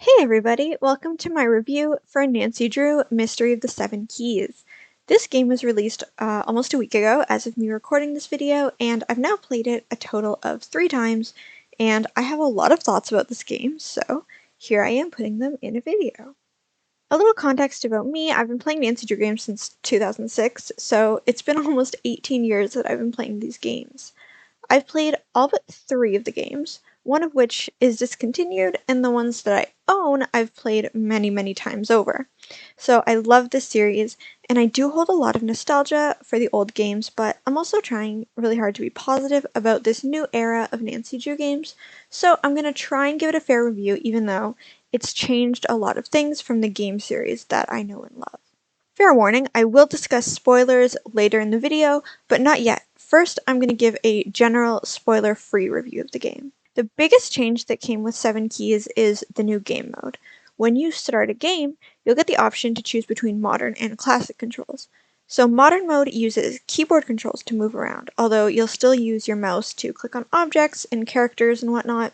Hey everybody, welcome to my review for Nancy Drew Mystery of the Seven Keys. This game was released almost a week ago as of me recording this video, and I've now played it a total of 3 times, and I have a lot of thoughts about this game, so here I am putting them in a video. A little context about me: I've been playing Nancy Drew games since 2006, so it's been almost 18 years that I've been playing these games. I've played all but 3 of the games, one of which is discontinued, and the ones that I own I've played many times over. So I love this series, and I do hold a lot of nostalgia for the old games, but I'm also trying really hard to be positive about this new era of Nancy Drew games, so I'm going to try and give it a fair review even though it's changed a lot of things from the game series that I know and love. Fair warning, I will discuss spoilers later in the video, but not yet. First, I'm going to give a general spoiler-free review of the game. The biggest change that came with 7 Keys is the new game mode. When you start a game, you'll get the option to choose between modern and classic controls. So modern mode uses keyboard controls to move around, although you'll still use your mouse to click on objects and characters and whatnot.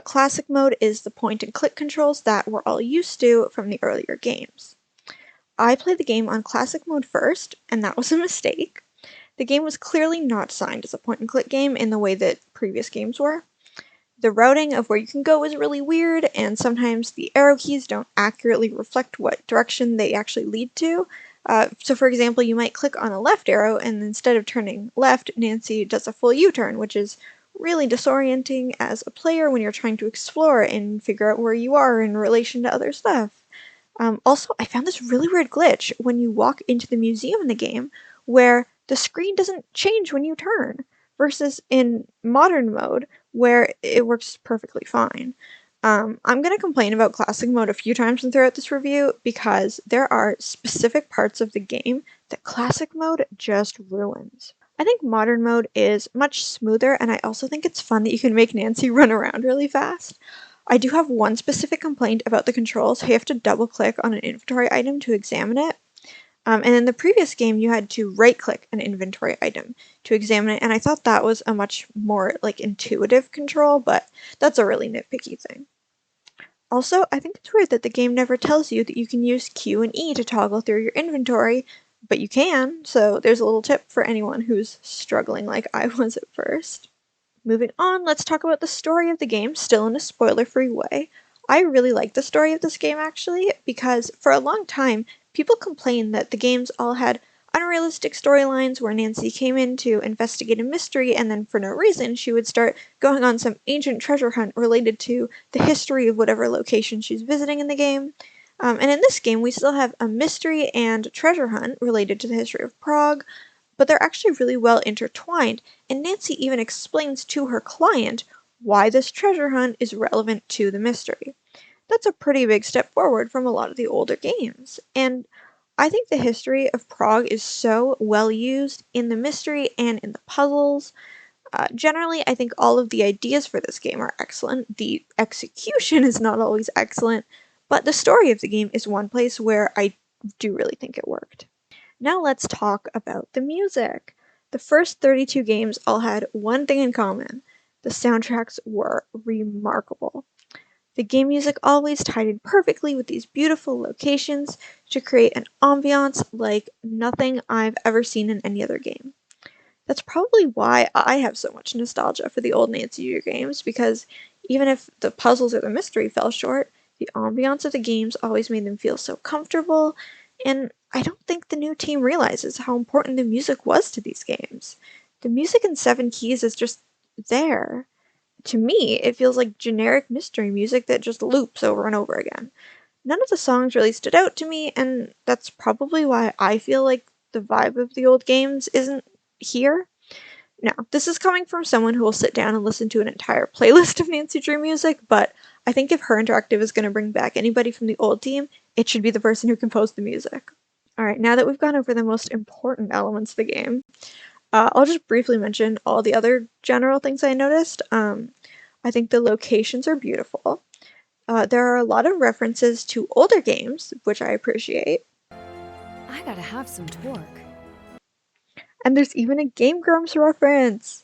Classic mode is the point and click controls that we're all used to from the earlier games. I played the game on classic mode first, and that was a mistake. The game was clearly not designed as a point-and-click game in the way that previous games were. The routing of where you can go is really weird, and sometimes the arrow keys don't accurately reflect what direction they actually lead to. So for example, you might click on a left arrow, and instead of turning left, Nancy does a full U-turn, which is really disorienting as a player when you're trying to explore and figure out where you are in relation to other stuff. Also, I found this really weird glitch when you walk into the museum in the game where the screen doesn't change when you turn, versus in modern mode where it works perfectly fine. I'm going to complain about classic mode a few times throughout this review because there are specific parts of the game that classic mode just ruins. I think modern mode is much smoother, and I also think it's fun that you can make Nancy run around really fast. I do have one specific complaint about the controls. You have to double click on an inventory item to examine it. And in the previous game, you had to right click an inventory item to examine it, and I thought that was a much more intuitive control, but that's a really nitpicky thing. Also, I think it's weird that the game never tells you that you can use Q and E to toggle through your inventory, but you can, so there's a little tip for anyone who's struggling like I was at first. Moving on, let's talk about the story of the game, still in a spoiler-free way. I really like the story of this game, actually, because for a long time, people complained that the games all had unrealistic storylines where Nancy came in to investigate a mystery, and then for no reason, she would start going on some ancient treasure hunt related to the history of whatever location she's visiting in the game. And in this game, we still have a mystery and treasure hunt related to the history of Prague, but they're actually really well intertwined, and Nancy even explains to her client why this treasure hunt is relevant to the mystery. That's a pretty big step forward from a lot of the older games, and I think the history of Prague is so well used in the mystery and in the puzzles. Generally, I think all of the ideas for this game are excellent. The execution is not always excellent, but the story of the game is one place where I do really think it worked. Now let's talk about the music. The first 32 games all had one thing in common: the soundtracks were remarkable. The game music always tied in perfectly with these beautiful locations to create an ambiance like nothing I've ever seen in any other game. That's probably why I have so much nostalgia for the old Nancy Drew games, because even if the puzzles or the mystery fell short, the ambiance of the games always made them feel so comfortable, and I don't think the new team realizes how important the music was to these games. The music in 7 Keys is just there. To me, it feels like generic mystery music that just loops over and over again. None of the songs really stood out to me, and that's probably why I feel like the vibe of the old games isn't here. Now, this is coming from someone who will sit down and listen to an entire playlist of Nancy Drew music, but I think if HerInteractive is going to bring back anybody from the old team, it should be the person who composed the music. Alright, now that we've gone over the most important elements of the game, I'll just briefly mention all the other general things I noticed. I think the locations are beautiful. There are a lot of references to older games, which I appreciate. I gotta have some torque. And there's even a Game Grumps reference!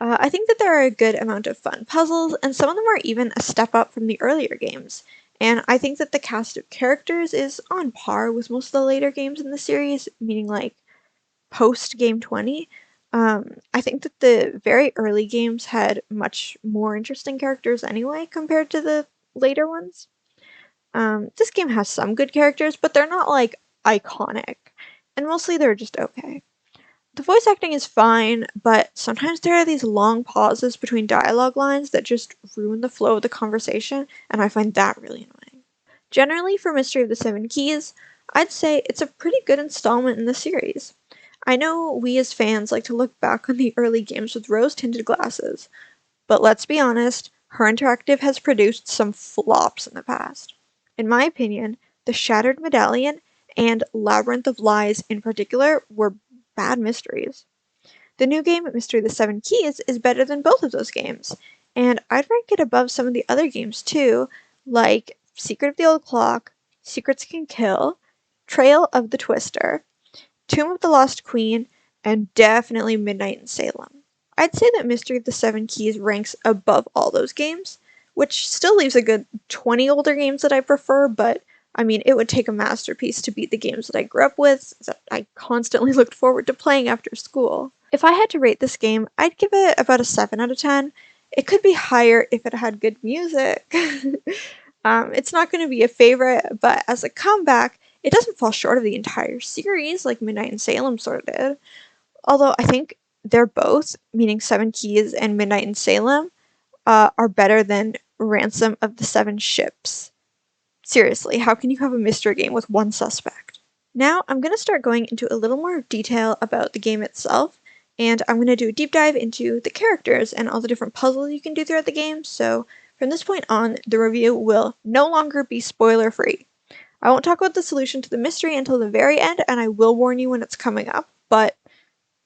I think that there are a good amount of fun puzzles, and some of them are even a step up from the earlier games. And I think that the cast of characters is on par with most of the later games in the series, meaning like post Game 20. I think that the very early games had much more interesting characters anyway compared to the later ones. This game has some good characters, but they're not like iconic, and mostly they're just okay. The voice acting is fine, but sometimes there are these long pauses between dialogue lines that just ruin the flow of the conversation, and I find that really annoying. Generally, for Mystery of the Seven Keys, I'd say it's a pretty good installment in the series. I know we as fans like to look back on the early games with rose-tinted glasses, but let's be honest, HerInteractive has produced some flops in the past. In my opinion, The Shattered Medallion and Labyrinth of Lies in particular were bad mysteries. The new game, Mystery of the Seven Keys, is better than both of those games, and I'd rank it above some of the other games too, like Secret of the Old Clock, Secrets Can Kill, Trail of the Twister, Tomb of the Lost Queen, and definitely Midnight in Salem. I'd say that Mystery of the Seven Keys ranks above all those games, which still leaves a good 20 older games that I prefer, but I mean, it would take a masterpiece to beat the games that I grew up with, that I constantly looked forward to playing after school. If I had to rate this game, I'd give it about a 7 out of 10. It could be higher if it had good music. It's not going to be a favorite, but as a comeback, it doesn't fall short of the entire series like Midnight in Salem sort of did. Although I think they're both, meaning Seven Keys and Midnight in Salem, are better than Ransom of the Seven Ships. Seriously, how can you have a mystery game with one suspect? Now I'm going to start going into a little more detail about the game itself, and I'm going to do a deep dive into the characters and all the different puzzles you can do throughout the game, so from this point on, the review will no longer be spoiler free. I won't talk about the solution to the mystery until the very end, and I will warn you when it's coming up, but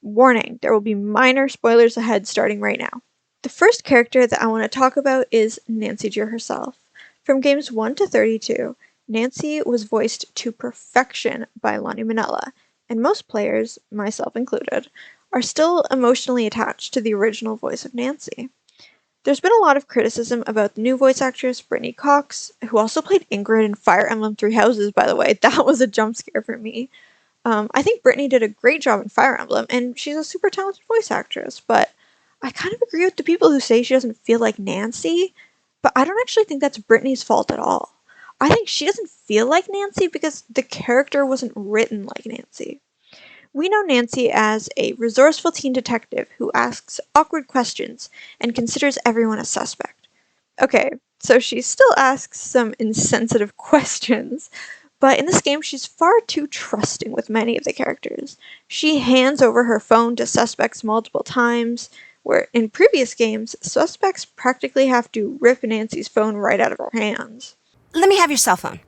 warning, there will be minor spoilers ahead starting right now. The first character that I want to talk about is Nancy Drew herself. From games 1 to 32, Nancy was voiced to perfection by Lonnie Minella, and most players, myself included, are still emotionally attached to the original voice of Nancy. There's been a lot of criticism about the new voice actress, Brittany Cox, who also played Ingrid in Fire Emblem Three Houses, by the way. That was a jump scare for me. I think Brittany did a great job in Fire Emblem, and she's a super talented voice actress, but I kind of agree with the people who say she doesn't feel like Nancy, but I don't actually think that's Brittany's fault at all. I think she doesn't feel like Nancy because the character wasn't written like Nancy. We know Nancy as a resourceful teen detective who asks awkward questions and considers everyone a suspect. Okay, so she still asks some insensitive questions, but in this game she's far too trusting with many of the characters. She hands over her phone to suspects multiple times, where in previous games, suspects practically have to rip Nancy's phone right out of her hands. Let me have your cell phone.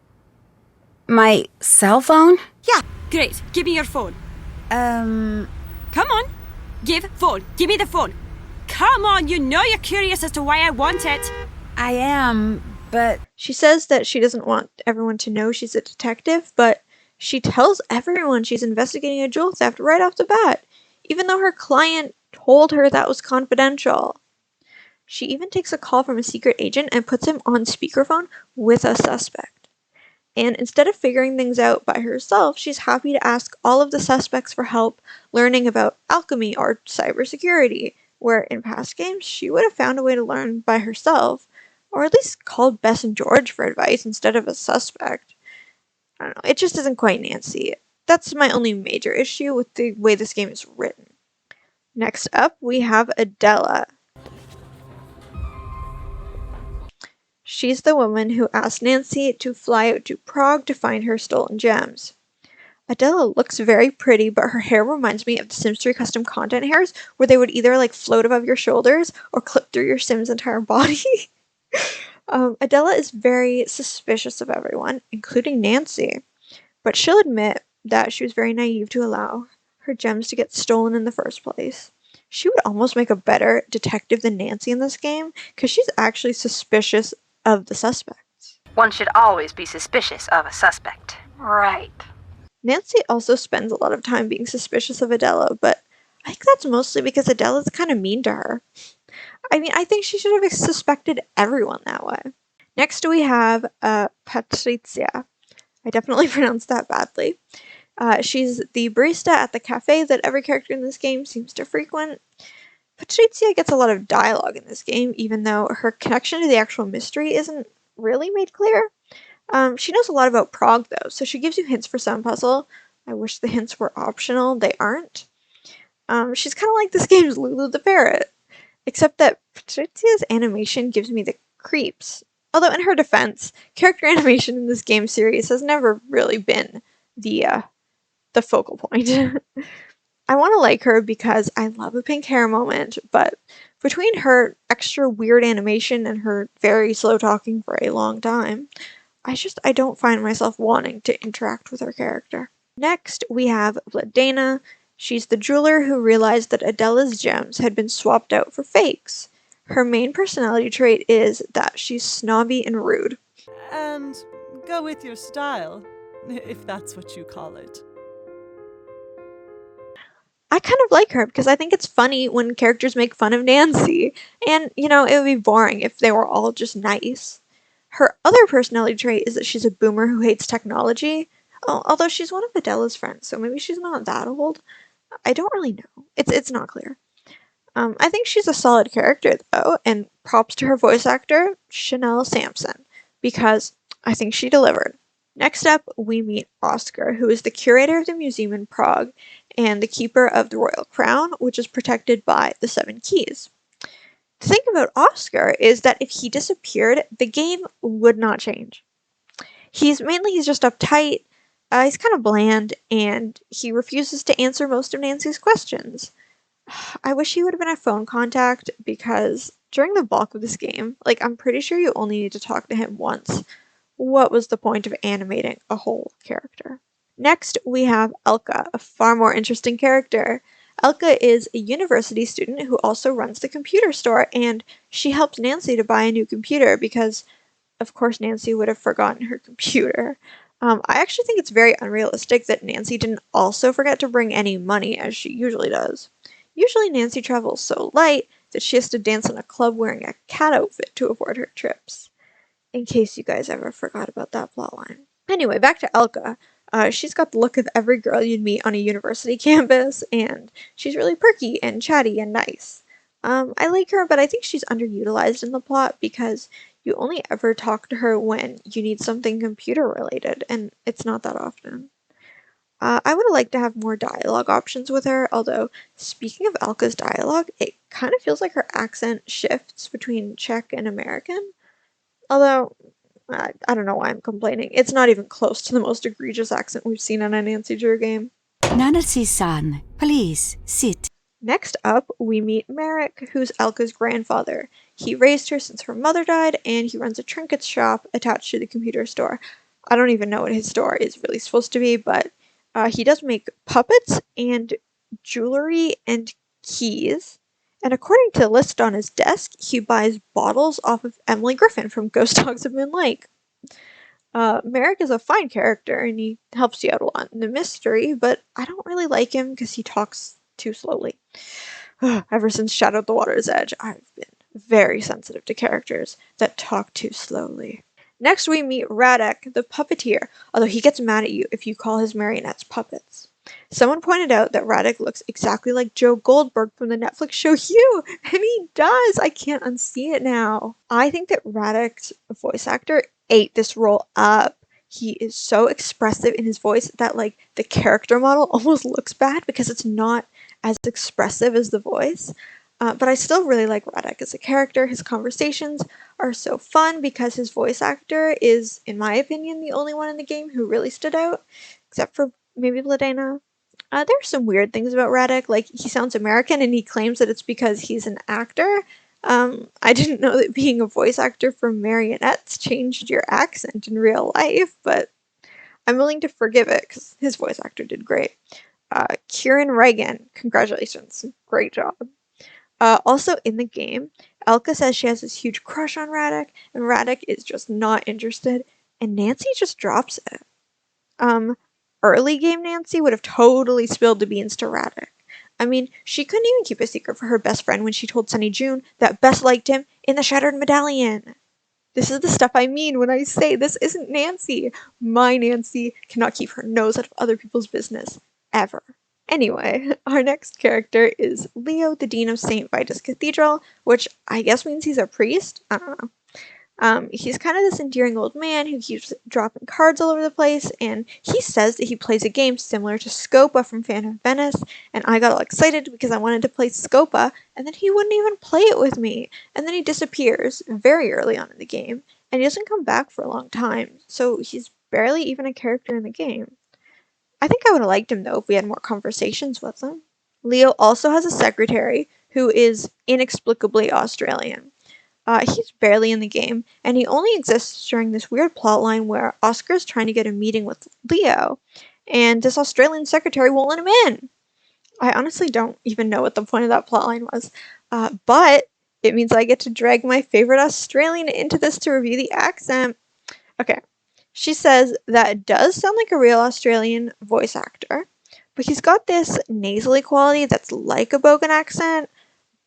My cell phone? Yeah. Great, give me your phone. Um... Come on. Give me the phone. Come on, you know you're curious as to why I want it. I am, but... She says that she doesn't want everyone to know she's a detective, but she tells everyone she's investigating a jewel theft right off the bat, even though her client told her that was confidential. She even takes a call from a secret agent and puts him on speakerphone with a suspect. And instead of figuring things out by herself, she's happy to ask all of the suspects for help learning about alchemy or cybersecurity, where in past games she would have found a way to learn by herself, or at least called Bess and George for advice instead of a suspect. I don't know, it just isn't quite Nancy. That's my only major issue with the way this game is written. Next up, we have Adela. She's the woman who asked Nancy to fly out to Prague to find her stolen gems. Adela looks very pretty, but her hair reminds me of the Sims 3 custom content hairs, where they would either like float above your shoulders or clip through your Sim's entire body. Adela is very suspicious of everyone, including Nancy, but she'll admit that she was very naive to allow her gems to get stolen in the first place. She would almost make a better detective than Nancy in this game, because she's actually suspicious of the suspects. One should always be suspicious of a suspect. Right. Nancy also spends a lot of time being suspicious of Adela, but I think that's mostly because Adela's kind of mean to her. I mean, I think she should have suspected everyone that way. Next we have Patrizia. I definitely pronounced that badly. She's the barista at the cafe that every character in this game seems to frequent. Patrizia gets a lot of dialogue in this game, even though her connection to the actual mystery isn't really made clear. She knows a lot about Prague, though, so she gives you hints for some puzzle. I wish the hints were optional. They aren't. She's kind of like this game's Lulu the Parrot, except that Patrizia's animation gives me the creeps. Although, in her defense, character animation in this game series has never really been the focal point. I want to like her because I love a pink hair moment, but between her extra weird animation and her very slow talking for a long time, I don't find myself wanting to interact with her character. Next, we have Vladena. She's the jeweler who realized that Adela's gems had been swapped out for fakes. Her main personality trait is that she's snobby and rude. And go with your style, if that's what you call it. I kind of like her because I think it's funny when characters make fun of Nancy, and, it would be boring if they were all just nice. Her other personality trait is that she's a boomer who hates technology, although she's one of Adela's friends, so maybe she's not that old. I don't really know. It's not clear. I think she's a solid character, though, and props to her voice actor, Chanel Sampson, because I think she delivered. Next up, we meet Oscar, who is the curator of the museum in Prague and the keeper of the royal crown, which is protected by the 7 keys. The thing about Oscar is that if he disappeared, the game would not change. He's just uptight, he's kind of bland, and he refuses to answer most of Nancy's questions. I wish he would have been a phone contact, because during the bulk of this game, I'm pretty sure you only need to talk to him once. What was the point of animating a whole character? Next, we have Elka, a far more interesting character. Elka is a university student who also runs the computer store, and she helps Nancy to buy a new computer because, of course, Nancy would have forgotten her computer. I actually think it's very unrealistic that Nancy didn't also forget to bring any money, as she usually does. Usually Nancy travels so light that she has to dance in a club wearing a cat outfit to afford her trips. In case you guys ever forgot about that plotline. Anyway, back to Elka. She's got the look of every girl you'd meet on a university campus, and she's really perky and chatty and nice. I like her, but I think she's underutilized in the plot because you only ever talk to her when you need something computer related, and it's not that often. I would have liked to have more dialogue options with her, although speaking of Elka's dialogue, it kind of feels like her accent shifts between Czech and American. Although, I don't know why I'm complaining. It's not even close to the most egregious accent we've seen in a Nancy Drew game. Nancy-san, please sit. Next up, we meet Merrick, who's Elka's grandfather. He raised her since her mother died, and he runs a trinkets shop attached to the computer store. I don't even know what his store is really supposed to be, but he does make puppets and jewelry and keys. And according to the list on his desk, he buys bottles off of Emily Griffin from Ghost Dogs of Moon Lake. Merrick is a fine character, and he helps you out a lot in the mystery, but I don't really like him because he talks too slowly. Ever since Shadow at the Water's Edge, I've been very sensitive to characters that talk too slowly. Next we meet Radek, the puppeteer, although he gets mad at you if you call his marionettes puppets. Someone pointed out that Radek looks exactly like Joe Goldberg from the Netflix show You, and he does! I can't unsee it now. I think that Radek's voice actor ate this role up. He is so expressive in his voice that, the character model almost looks bad because it's not as expressive as the voice. But I still really like Radek as a character. His conversations are so fun because his voice actor is, in my opinion, the only one in the game who really stood out, except for maybe Vladena. There are some weird things about Radek, like he sounds American and he claims that it's because he's an actor. I didn't know that being a voice actor for marionettes changed your accent in real life, but I'm willing to forgive it because his voice actor did great. Kieran Reagan, congratulations, great job. Also in the game, Elka says she has this huge crush on Radek, and Radek is just not interested, and Nancy just drops it. Early game Nancy would have totally spilled the beans to Radek. I mean, she couldn't even keep a secret for her best friend when she told Sunny June that Bess liked him in the Shattered Medallion. This is the stuff I mean when I say this isn't Nancy. My Nancy cannot keep her nose out of other people's business. Ever. Anyway, our next character is Leo, the Dean of St. Vitus Cathedral, which I guess means he's a priest? I don't know. He's kind of this endearing old man who keeps dropping cards all over the place, and he says that he plays a game similar to Scopa from Phantom of Venice, and I got all excited because I wanted to play Scopa, and then he wouldn't even play it with me, and then he disappears very early on in the game, and he doesn't come back for a long time, so he's barely even a character in the game. I think I would have liked him though if we had more conversations with him. Leo also has a secretary who is inexplicably Australian. He's barely in the game, and he only exists during this weird plotline where Oscar is trying to get a meeting with Leo, and this Australian secretary won't let him in. I honestly don't even know what the point of that plotline was, but it means I get to drag my favorite Australian into this to review the accent. Okay, she says that does sound like a real Australian voice actor, but he's got this nasally quality that's like a Bogan accent,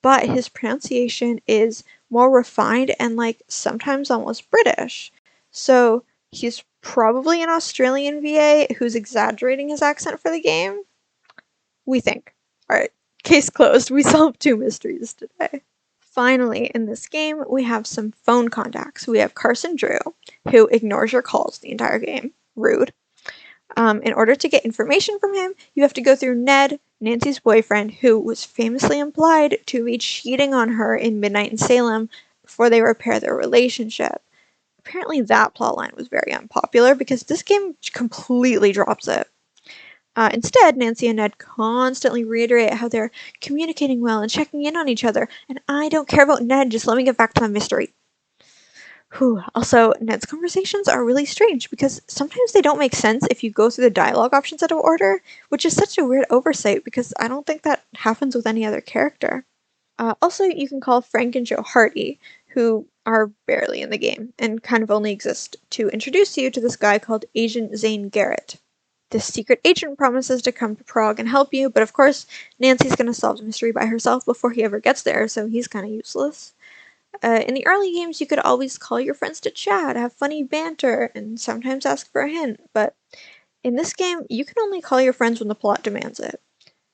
but his pronunciation is more refined and like sometimes almost British. So he's probably an Australian VA who's exaggerating his accent for the game. We think. Alright, case closed. We solved 2 mysteries today. Finally, in this game, we have some phone contacts. We have Carson Drew, who ignores your calls the entire game. Rude. In order to get information from him, you have to go through Ned, Nancy's boyfriend, who was famously implied to be cheating on her in Midnight in Salem before they repair their relationship. Apparently that plotline was very unpopular because this game completely drops it. Instead, Nancy and Ned constantly reiterate how they're communicating well and checking in on each other, and I don't care about Ned, just let me get back to the mystery. Whew. Also, Ned's conversations are really strange because sometimes they don't make sense if you go through the dialogue options out of order, which is such a weird oversight because I don't think that happens with any other character. Also, you can call Frank and Joe Hardy, who are barely in the game and kind of only exist to introduce you to this guy called Agent Zane Garrett. This secret agent promises to come to Prague and help you, but of course, Nancy's going to solve the mystery by herself before he ever gets there, so he's kind of useless. In the early games, you could always call your friends to chat, have funny banter, and sometimes ask for a hint, but in this game, you can only call your friends when the plot demands it.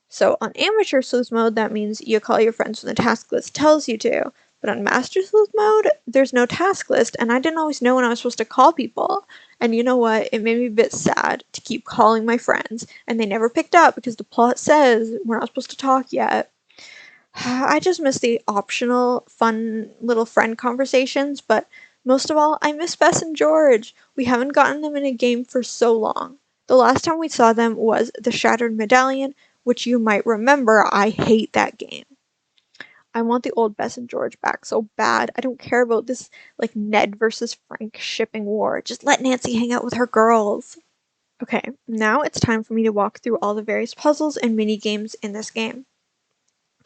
So on Amateur Sleuth mode, that means you call your friends when the task list tells you to, but on Master Sleuth mode, there's no task list, and I didn't always know when I was supposed to call people. And you know what? It made me a bit sad to keep calling my friends, and they never picked up because the plot says we're not supposed to talk yet. I just miss the optional, fun little friend conversations, but most of all, I miss Bess and George. We haven't gotten them in a game for so long. The last time we saw them was The Shattered Medallion, which you might remember. I hate that game. I want the old Bess and George back so bad. I don't care about this, like, Ned versus Frank shipping war. Just let Nancy hang out with her girls. Okay, now it's time for me to walk through all the various puzzles and mini games in this game.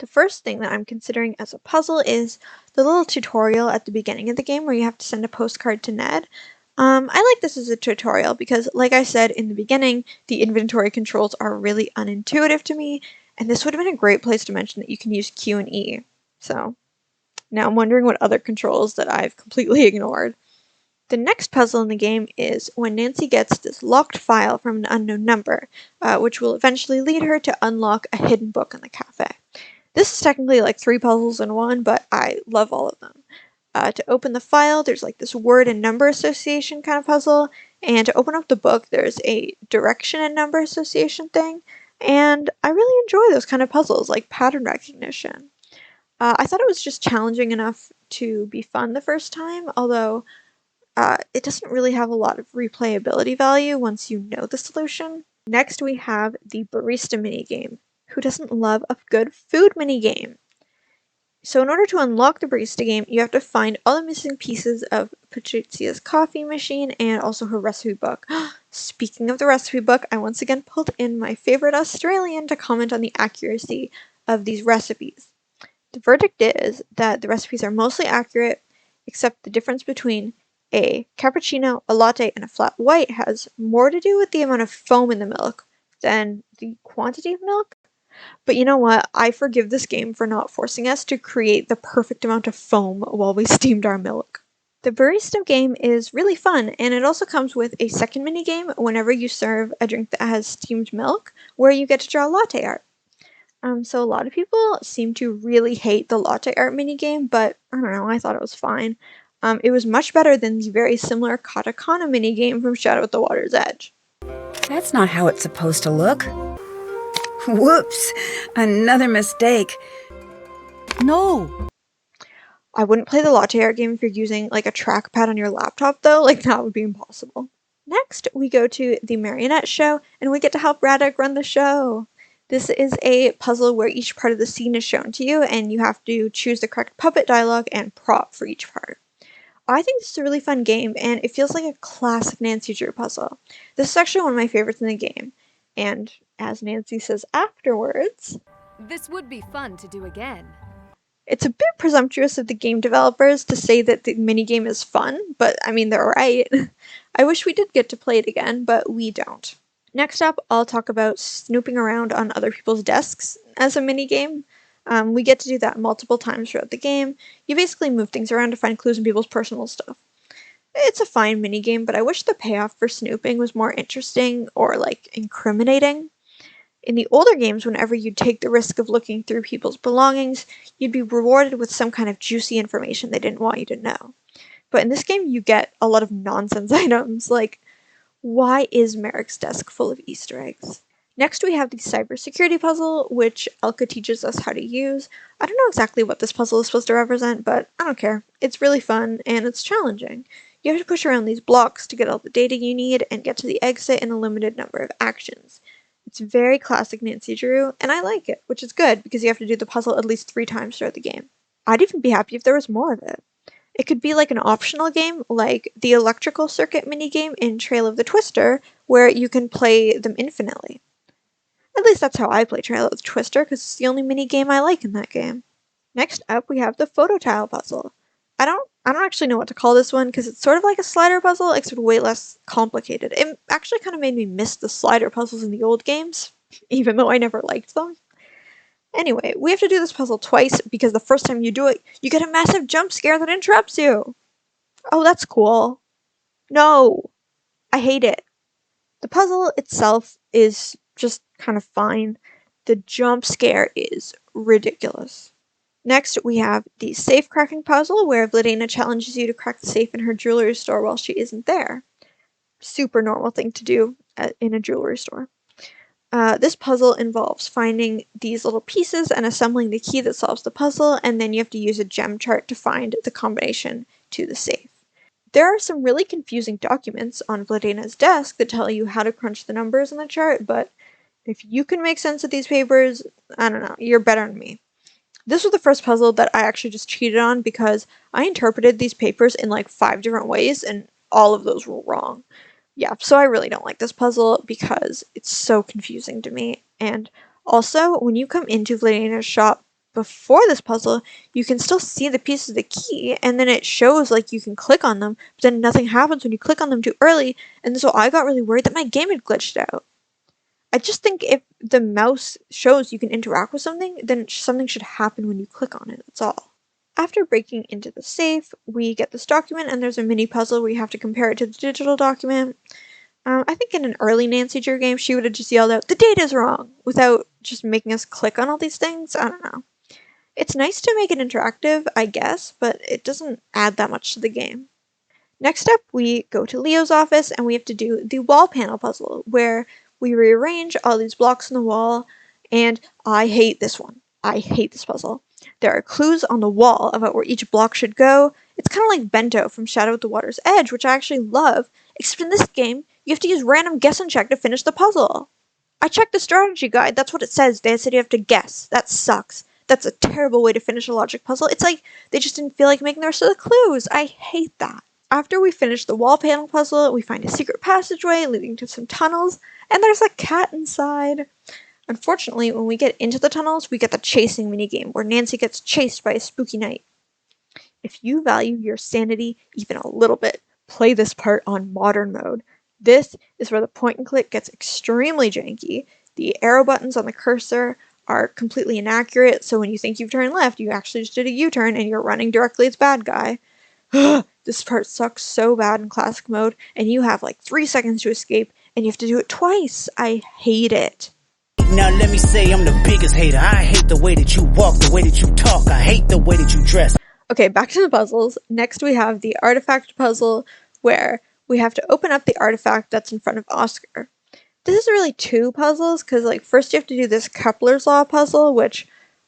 The first thing that I'm considering as a puzzle is the little tutorial at the beginning of the game where you have to send a postcard to Ned. I like this as a tutorial because, like I said in the beginning, the inventory controls are really unintuitive to me, and this would have been a great place to mention that you can use Q and E. So, now I'm wondering what other controls that I've completely ignored. The next puzzle in the game is when Nancy gets this locked file from an unknown number, which will eventually lead her to unlock a hidden book in the cafe. This is technically like 3 puzzles in one, but I love all of them. To open the file, there's like this word and number association kind of puzzle, and to open up the book, there's a direction and number association thing, and I really enjoy those kind of puzzles, like pattern recognition. I thought it was just challenging enough to be fun the first time, although it doesn't really have a lot of replayability value once you know the solution. Next, we have the barista minigame. Who doesn't love a good food minigame? So in order to unlock the barista game, you have to find all the missing pieces of Patrizia's coffee machine and also her recipe book. Speaking of the recipe book, I once again pulled in my favorite Australian to comment on the accuracy of these recipes. The verdict is that the recipes are mostly accurate, except the difference between a cappuccino, a latte, and a flat white has more to do with the amount of foam in the milk than the quantity of milk. But you know what? I forgive this game for not forcing us to create the perfect amount of foam while we steamed our milk. The barista game is really fun, and it also comes with a second minigame whenever you serve a drink that has steamed milk, where you get to draw latte art. So a lot of people seem to really hate the latte art minigame, but I don't know, I thought it was fine. It was much better than the very similar katakana minigame from Shadow at the Water's Edge. That's not how it's supposed to look. Whoops! Another mistake. No! I wouldn't play the latte art game if you're using like a trackpad on your laptop though, like that would be impossible. Next, we go to the marionette show, and we get to help Radek run the show. This is a puzzle where each part of the scene is shown to you, and you have to choose the correct puppet dialogue and prop for each part. I think this is a really fun game, and it feels like a classic Nancy Drew puzzle. This is actually one of my favorites in the game, and as Nancy says afterwards, This would be fun to do again. it's a bit presumptuous of the game developers to say that the minigame is fun, but I mean, they're right. I wish we did get to play it again, but we don't. Next up, I'll talk about snooping around on other people's desks as a minigame. We get to do that multiple times throughout the game. You basically move things around to find clues in people's personal stuff. It's a fine minigame, but I wish the payoff for snooping was more interesting or, like, incriminating. In the older games, whenever you'd take the risk of looking through people's belongings, you'd be rewarded with some kind of juicy information they didn't want you to know. But in this game, you get a lot of nonsense items, like, why is Merrick's desk full of Easter eggs? Next, we have the cybersecurity puzzle, which Elka teaches us how to use. I don't know exactly what this puzzle is supposed to represent, but I don't care. It's really fun, and it's challenging. You have to push around these blocks to get all the data you need and get to the exit in a limited number of actions. It's very classic Nancy Drew, and I like it, which is good because you have to do the puzzle at least 3 times throughout the game. I'd even be happy if there was more of it. It could be like an optional game, like the electrical circuit minigame in Trail of the Twister, where you can play them infinitely. At least that's how I play Trail of the Twister, because it's the only minigame I like in that game. Next up, we have the photo tile puzzle. I don't actually know what to call this one, because it's sort of like a slider puzzle, except way less complicated. It actually kind of made me miss the slider puzzles in the old games, even though I never liked them. Anyway, we have to do this puzzle twice, because the first time you do it, you get a massive jump scare that interrupts you. Oh, that's cool. No, I hate it. The puzzle itself is just kind of fine. The jump scare is ridiculous. Next, we have the safe cracking puzzle, where Vladena challenges you to crack the safe in her jewelry store while she isn't there. Super normal thing to do in a jewelry store. This puzzle involves finding these little pieces and assembling the key that solves the puzzle, and then you have to use a gem chart to find the combination to the safe. There are some really confusing documents on Vladena's desk that tell you how to crunch the numbers in the chart, but if you can make sense of these papers, I don't know, you're better than me. This was the first puzzle that I actually just cheated on because I interpreted these papers in like 5 different ways and all of those were wrong. Yeah, so I really don't like this puzzle because it's so confusing to me. And also, when you come into Vladena's shop before this puzzle, you can still see the pieces of the key, and then it shows like you can click on them, but then nothing happens when you click on them too early, and so I got really worried that my game had glitched out. I just think if the mouse shows you can interact with something, then something should happen when you click on it, that's all. After breaking into the safe, we get this document, and there's a mini puzzle where you have to compare it to the digital document. I think in an early Nancy Drew game, she would have just yelled out, "The data's wrong!" without just making us click on all these things. I don't know. It's nice to make it interactive, I guess, but it doesn't add that much to the game. Next up, we go to Leo's office, and we have to do the wall panel puzzle, where we rearrange all these blocks on the wall, and I hate this one. I hate this puzzle. There are clues on the wall about where each block should go. It's kind of like Bento from Shadow at the Water's Edge, which I actually love, except in this game, you have to use random guess and check to finish the puzzle. I checked the strategy guide, that's what it says. They said you have to guess. That sucks. That's a terrible way to finish a logic puzzle. It's like they just didn't feel like making the rest of the clues. I hate that. After we finish the wall panel puzzle, we find a secret passageway leading to some tunnels, and there's a cat inside. Unfortunately, when we get into the tunnels, we get the chasing minigame, where Nancy gets chased by a spooky knight. If you value your sanity even a little bit, play this part on modern mode. This is where the point and click gets extremely janky. The arrow buttons on the cursor are completely inaccurate, so when you think you've turned left, you actually just did a U-turn and you're running directly at the bad guy. This part sucks so bad in classic mode, and you have like 3 seconds to escape, and you have to do it twice. I hate it. Now let me say I'm the biggest hater. I hate the way that you walk, the way that you talk. I hate the way that you dress. Okay, back to the puzzles. Next we have the artifact puzzle, where we have to open up the artifact that's in front of Oscar. This is really 2 puzzles, because like first you have to do this Kepler's Law puzzle, which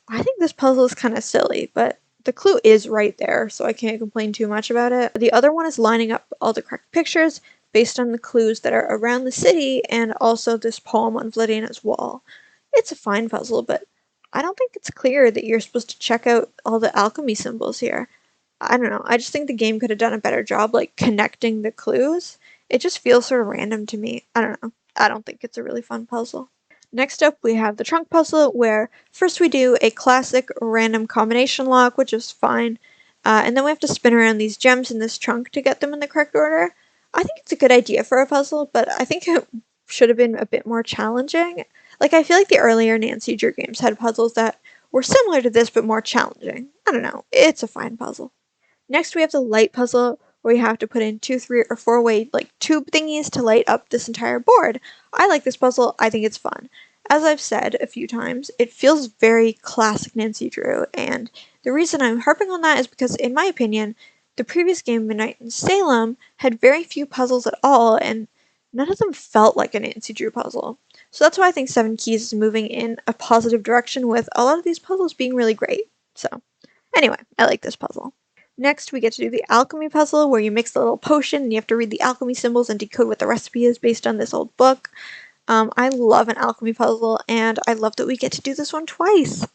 I think this puzzle is kind of silly, but the clue is right there, so I can't complain too much about it. The other one is lining up all the correct pictures based on the clues that are around the city, and also this poem on Vladina's wall. It's a fine puzzle, but I don't think it's clear that you're supposed to check out all the alchemy symbols here. I don't know, I just think the game could have done a better job like connecting the clues. It just feels sort of random to me. I don't know. I don't think it's a really fun puzzle. Next up, we have the trunk puzzle, where first we do a classic random combination lock, which is fine, and then we have to spin around these gems in this trunk to get them in the correct order. I think it's a good idea for a puzzle, but I think it should have been a bit more challenging. Like, I feel like the earlier Nancy Drew games had puzzles that were similar to this, but more challenging. I don't know, it's a fine puzzle. Next, we have the light puzzle, where you have to put in 2, 3, or 4-way like tube thingies to light up this entire board. I like this puzzle. I think it's fun. As I've said a few times, it feels very classic Nancy Drew, and the reason I'm harping on that is because, in my opinion, the previous game, Midnight in Salem, had very few puzzles at all, and none of them felt like a Nancy Drew puzzle. So that's why I think 7 Keys is moving in a positive direction, with a lot of these puzzles being really great. So, anyway, I like this puzzle. Next, we get to do the alchemy puzzle, where you mix the little potion and you have to read the alchemy symbols and decode what the recipe is based on this old book. I love an alchemy puzzle, and I love that we get to do this one twice.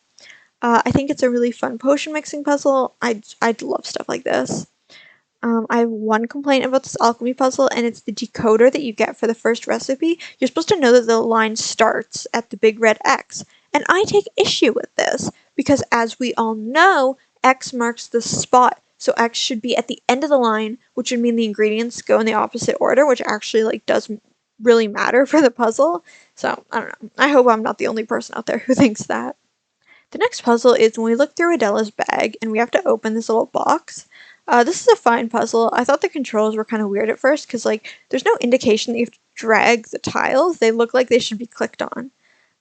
I think it's a really fun potion mixing puzzle. I'd love stuff like this. I have one complaint about this alchemy puzzle, and it's the decoder that you get for the first recipe. You're supposed to know that the line starts at the big red X, and I take issue with this, because as we all know, X marks the spot. So X should be at the end of the line, which would mean the ingredients go in the opposite order, which actually like does really matter for the puzzle. So, I don't know. I hope I'm not the only person out there who thinks that. The next puzzle is when we look through Adela's bag and we have to open this little box. This is a fine puzzle. I thought the controls were kind of weird at first, because like there's no indication that you have to drag the tiles. They look like they should be clicked on.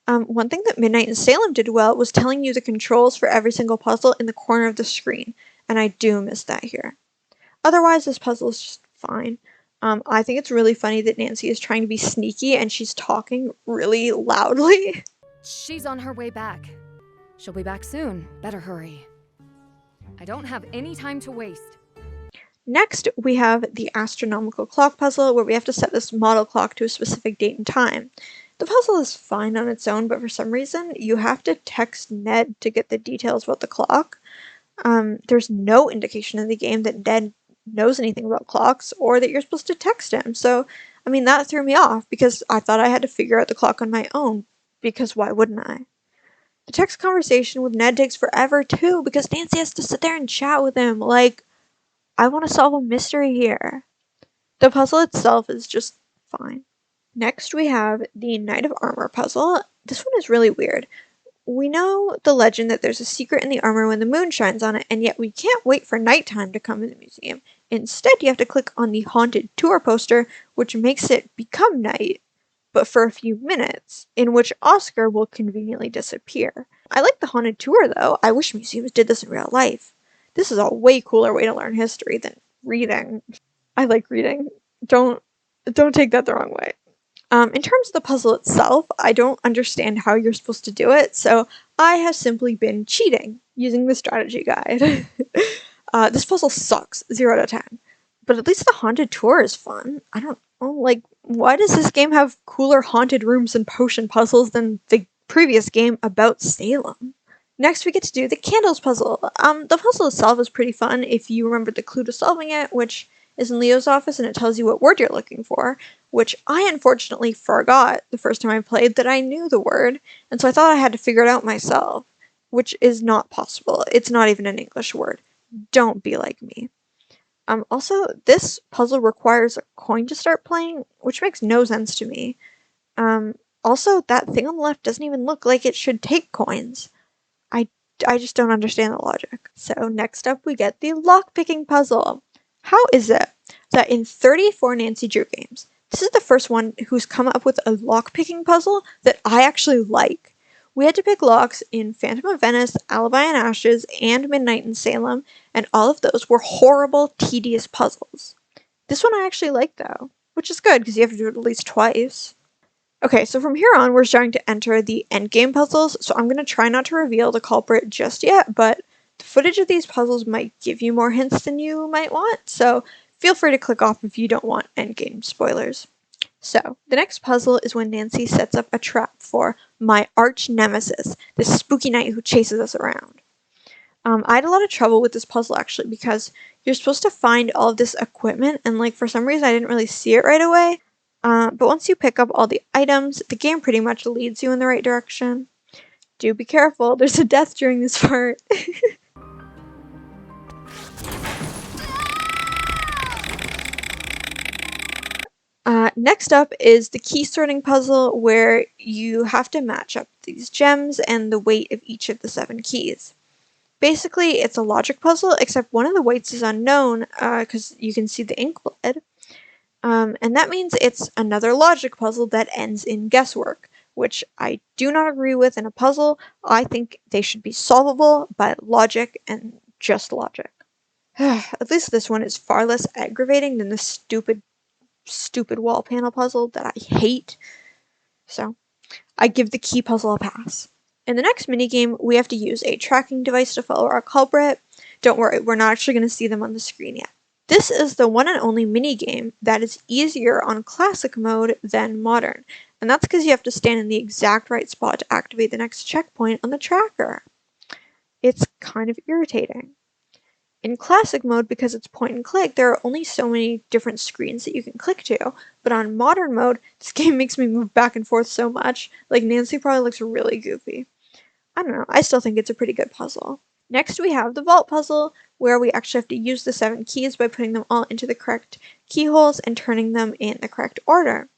One thing that Midnight in Salem did well was telling you the controls for every single puzzle in the corner of the screen, and I do miss that here. Otherwise, this puzzle is just fine. I think it's really funny that Nancy is trying to be sneaky and she's talking really loudly. She's on her way back. She'll be back soon. Better hurry. I don't have any time to waste. Next, we have the astronomical clock puzzle, where we have to set this model clock to a specific date and time. The puzzle is fine on its own, but for some reason, you have to text Ned to get the details about the clock. There's no indication in the game that Ned knows anything about clocks, or that you're supposed to text him. So, I mean, that threw me off, because I thought I had to figure out the clock on my own, because why wouldn't I? The text conversation with Ned takes forever too, because Nancy has to sit there and chat with him. Like, I want to solve a mystery here. The puzzle itself is just fine. Next, we have the Knight of Armor puzzle. This one is really weird. We know the legend that there's a secret in the armor when the moon shines on it, and yet we can't wait for nighttime to come in the museum. Instead, you have to click on the Haunted Tour poster, which makes it become night, but for a few minutes, in which Oscar will conveniently disappear. I like the Haunted Tour, though. I wish museums did this in real life. This is a way cooler way to learn history than reading. I like reading. Don't take that the wrong way. In terms of the puzzle itself, I don't understand how you're supposed to do it, so I have simply been cheating using the strategy guide. This puzzle sucks, 0 out of 10. But at least the Haunted Tour is fun. I don't know, like, why does this game have cooler haunted rooms and potion puzzles than the previous game about Salem? Next, we get to do the Candles puzzle. The puzzle itself is pretty fun if you remember the clue to solving it, which is in Leo's office, and it tells you what word you're looking for, which I unfortunately forgot the first time I played that I knew the word, and so I thought I had to figure it out myself, which is not possible. It's not even an English word. Don't be like me. Also, this puzzle requires a coin to start playing, which makes no sense to me. Also, that thing on the left doesn't even look like it should take coins. I just don't understand the logic. So next up we get the lockpicking puzzle. How is it that in 34 Nancy Drew games, this is the first one who's come up with a lock-picking puzzle that I actually like? We had to pick locks in Phantom of Venice, Alibi and Ashes, and Midnight in Salem, and all of those were horrible, tedious puzzles. This one I actually like though, which is good because you have to do it at least twice. Okay, so from here on, we're starting to enter the endgame puzzles, so I'm going to try not to reveal the culprit just yet, but the footage of these puzzles might give you more hints than you might want, so feel free to click off if you don't want endgame spoilers. So, the next puzzle is when Nancy sets up a trap for my arch nemesis, this spooky knight who chases us around. I had a lot of trouble with this puzzle actually because you're supposed to find all of this equipment, and like for some reason I didn't really see it right away. But once you pick up all the items, the game pretty much leads you in the right direction. Do be careful, there's a death during this part. Next up is the key sorting puzzle where you have to match up these gems and the weight of each of the 7 keys. Basically, it's a logic puzzle, except one of the weights is unknown because you can see the ink bled. And that means it's another logic puzzle that ends in guesswork, which I do not agree with in a puzzle. I think they should be solvable by logic and just logic. At least this one is far less aggravating than the stupid wall panel puzzle that I hate. So, I give the key puzzle a pass. In the next minigame, we have to use a tracking device to follow our culprit. Don't worry, we're not actually going to see them on the screen yet. This is the one and only minigame that is easier on classic mode than modern, and that's because you have to stand in the exact right spot to activate the next checkpoint on the tracker. It's kind of irritating. In classic mode, because it's point and click, there are only so many different screens that you can click to, but on modern mode, this game makes me move back and forth so much, like Nancy probably looks really goofy. I don't know, I still think it's a pretty good puzzle. Next we have the vault puzzle, where we actually have to use the 7 keys by putting them all into the correct keyholes and turning them in the correct order.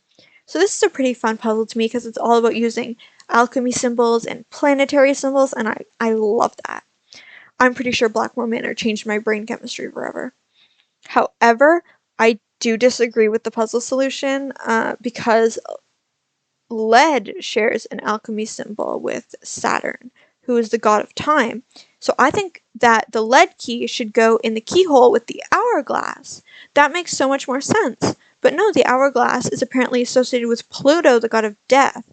So this is a pretty fun puzzle to me because it's all about using alchemy symbols and planetary symbols, and I love that. I'm pretty sure Blackmore Manor changed my brain chemistry forever. However, I do disagree with the puzzle solution because lead shares an alchemy symbol with Saturn, who is the god of time. So I think that the lead key should go in the keyhole with the hourglass. That makes so much more sense. But no, the hourglass is apparently associated with Pluto, the god of death.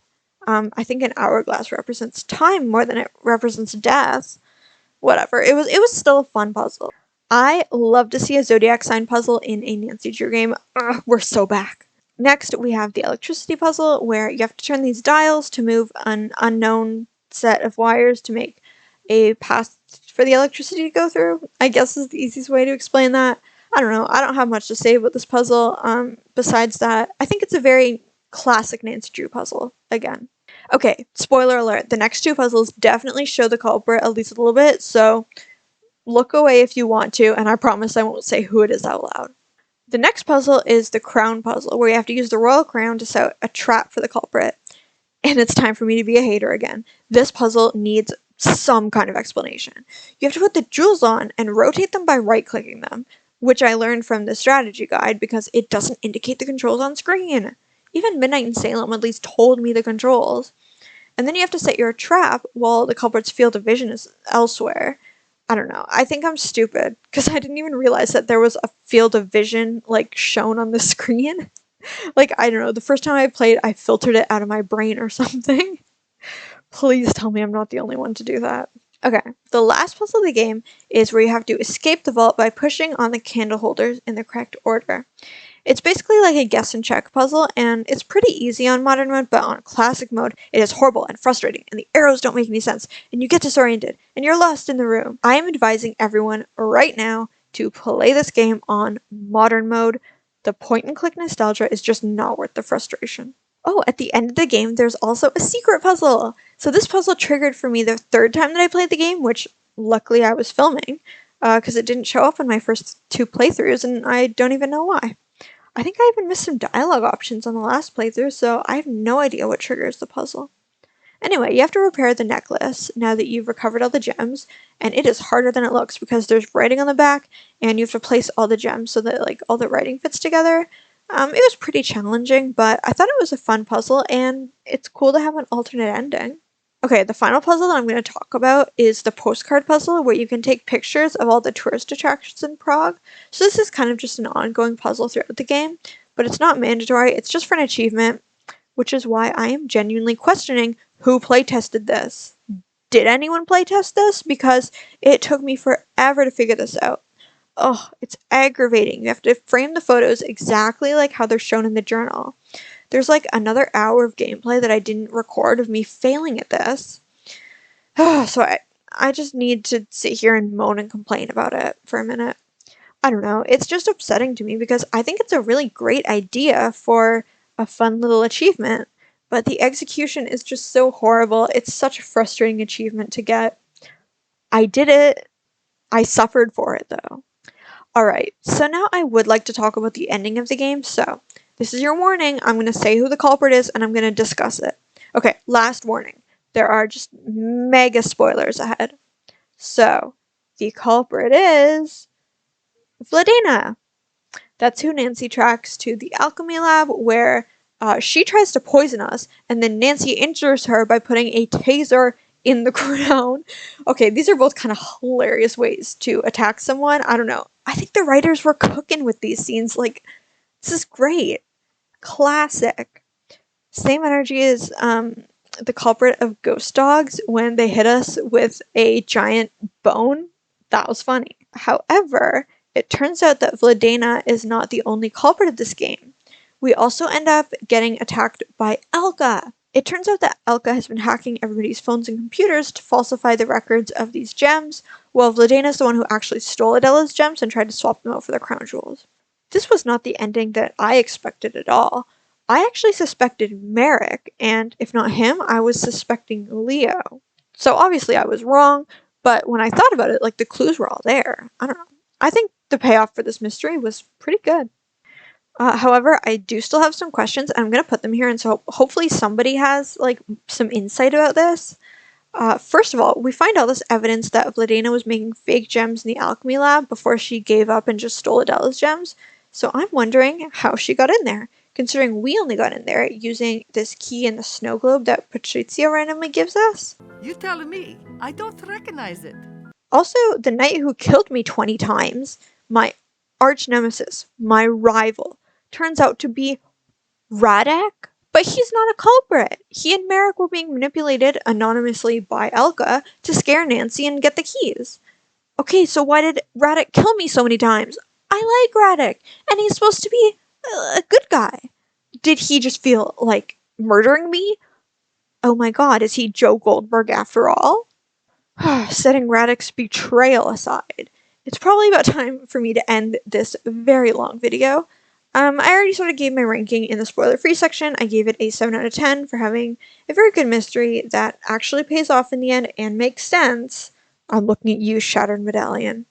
I think an hourglass represents time more than it represents death. Whatever, it was still a fun puzzle. I love to see a zodiac sign puzzle in a Nancy Drew game. Ugh, we're so back. Next, we have the electricity puzzle, where you have to turn these dials to move an unknown set of wires to make a path for the electricity to go through. I guess is the easiest way to explain that. I don't know, I don't have much to say about this puzzle. Besides that, I think it's a very classic Nancy Drew puzzle, again. Okay, spoiler alert, the next 2 puzzles definitely show the culprit at least a little bit, so look away if you want to, and I promise I won't say who it is out loud. The next puzzle is the crown puzzle, where you have to use the royal crown to set a trap for the culprit. And it's time for me to be a hater again. This puzzle needs some kind of explanation. You have to put the jewels on and rotate them by right-clicking them, which I learned from the strategy guide because it doesn't indicate the controls on screen. Even Midnight in Salem at least told me the controls. And then you have to set your trap while the culprit's field of vision is elsewhere. I don't know. I think I'm stupid because I didn't even realize that there was a field of vision like shown on the screen. Like, I don't know. The first time I played, I filtered it out of my brain or something. Please tell me I'm not the only one to do that. Okay, the last puzzle of the game is where you have to escape the vault by pushing on the candle holders in the correct order. It's basically like a guess and check puzzle, and it's pretty easy on modern mode, but on classic mode, it is horrible and frustrating, and the arrows don't make any sense, and you get disoriented, and you're lost in the room. I am advising everyone right now to play this game on modern mode. The point-and-click nostalgia is just not worth the frustration. Oh, at the end of the game, there's also a secret puzzle! So this puzzle triggered for me the 3rd time that I played the game, which luckily I was filming, because it didn't show up in my first 2 playthroughs, and I don't even know why. I think I even missed some dialogue options on the last playthrough, so I have no idea what triggers the puzzle. Anyway, you have to repair the necklace now that you've recovered all the gems, and it is harder than it looks because there's writing on the back, and you have to place all the gems so that like all the writing fits together. It was pretty challenging, but I thought it was a fun puzzle, and it's cool to have an alternate ending. Okay, the final puzzle that I'm going to talk about is the postcard puzzle, where you can take pictures of all the tourist attractions in Prague. So this is kind of just an ongoing puzzle throughout the game, but it's not mandatory, it's just for an achievement, which is why I am genuinely questioning who playtested this. Did anyone playtest this? Because it took me forever to figure this out. Oh, it's aggravating. You have to frame the photos exactly like how they're shown in the journal. There's like another hour of gameplay that I didn't record of me failing at this. So I just need to sit here and moan and complain about it for a minute. I don't know. It's just upsetting to me because I think it's a really great idea for a fun little achievement, but the execution is just so horrible. It's such a frustrating achievement to get. I did it. I suffered for it though. Alright, so now I would like to talk about the ending of the game, so this is your warning. I'm going to say who the culprit is and I'm going to discuss it. Okay, last warning. There are just mega spoilers ahead. So, the culprit is Vladina. That's who Nancy tracks to the alchemy lab where she tries to poison us, and then Nancy injures her by putting a taser in the ground. Okay, these are both kind of hilarious ways to attack someone. I don't know. I think the writers were cooking with these scenes. Like, this is great. Classic. Same energy as the culprit of ghost dogs when they hit us with a giant bone. That was funny. However, it turns out that Vladina is not the only culprit of this game. We also end up getting attacked by Elka. It turns out that Elka has been hacking everybody's phones and computers to falsify the records of these gems, while Vladina is the one who actually stole Adela's gems and tried to swap them out for the crown jewels. This was not the ending that I expected at all. I actually suspected Merrick, and if not him, I was suspecting Leo. So obviously I was wrong, but when I thought about it, like, the clues were all there. I don't know. I think the payoff for this mystery was pretty good. However, I do still have some questions, and I'm going to put them here, and so hopefully somebody has, like, some insight about this. First of all, we find all this evidence that Vladina was making fake gems in the alchemy lab before she gave up and just stole Adela's gems, so I'm wondering how she got in there, considering we only got in there using this key in the snow globe that Patrizia randomly gives us. You telling me? I don't recognize it. Also, the knight who killed me 20 times, my arch nemesis, my rival, turns out to be Radek? But he's not a culprit. He and Merrick were being manipulated anonymously by Elka to scare Nancy and get the keys. Okay, so why did Radek kill me so many times? I like Radek, and he's supposed to be a good guy. Did he just feel like murdering me? Oh my god, is he Joe Goldberg after all? Setting Radek's betrayal aside, it's probably about time for me to end this very long video. I already sort of gave my ranking in the spoiler-free section. I gave it a 7 out of 10 for having a very good mystery that actually pays off in the end and makes sense. I'm looking at you, Shattered Medallion.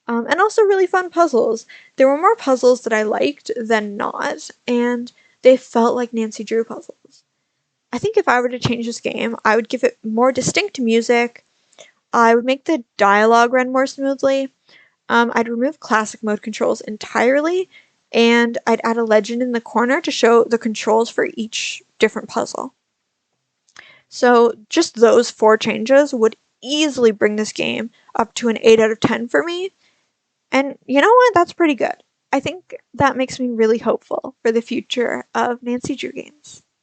And also really fun puzzles. There were more puzzles that I liked than not, and they felt like Nancy Drew puzzles. I think if I were to change this game, I would give it more distinct music. I would make the dialogue run more smoothly. I'd remove classic mode controls entirely, and I'd add a legend in the corner to show the controls for each different puzzle. So just those 4 changes would easily bring this game up to an 8 out of 10 for me. And you know what? That's pretty good. I think that makes me really hopeful for the future of Nancy Drew games.